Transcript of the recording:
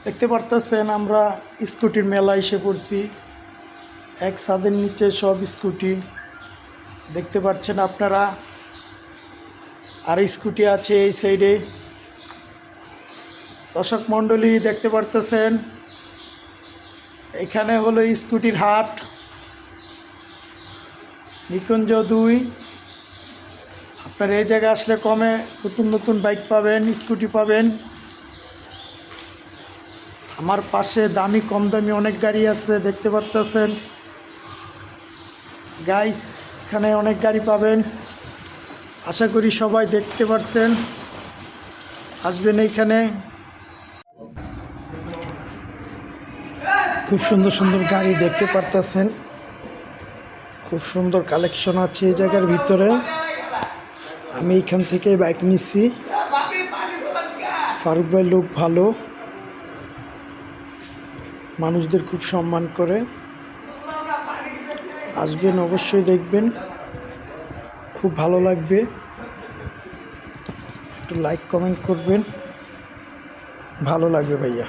দেখতে পারতেছেন আমরা স্কুটির মেলা এসে পড়ছি। এক ছাদের নিচে সব স্কুটি দেখতে পাচ্ছেন আপনারা, আর স্কুটি আছে এই সাইডে। দর্শক মণ্ডলী দেখতে পারতেছেন এখানে হলো স্কুটির হাট নিকুঞ্জ 2। আপনার এই জায়গায় আসলে কমে নতুন নতুন বাইক পাবেন, স্কুটি পাবেন। আমার পাশে দামি কম দামি অনেক গাড়ি আছে দেখতে পারতেছেন গাইস, এখানে অনেক গাড়ি পাবেন। আশা করি সবাই দেখতে পাচ্ছেন, আসবেন এইখানে। খুব সুন্দর সুন্দর গাড়ি দেখতে পারতেছেন, খুব সুন্দর কালেকশন আছে এই জায়গার ভিতরে। আমি এইখান থেকে বাইক নিচ্ছি। ফারুক ভাই লোক ভালো, মানুষদের খুব সম্মান করে। আসবেন, অবশ্যই দেখবেন, খুব ভালো লাগবে। একটু লাইক কমেন্ট করবেন, ভালো লাগবে ভাইয়া।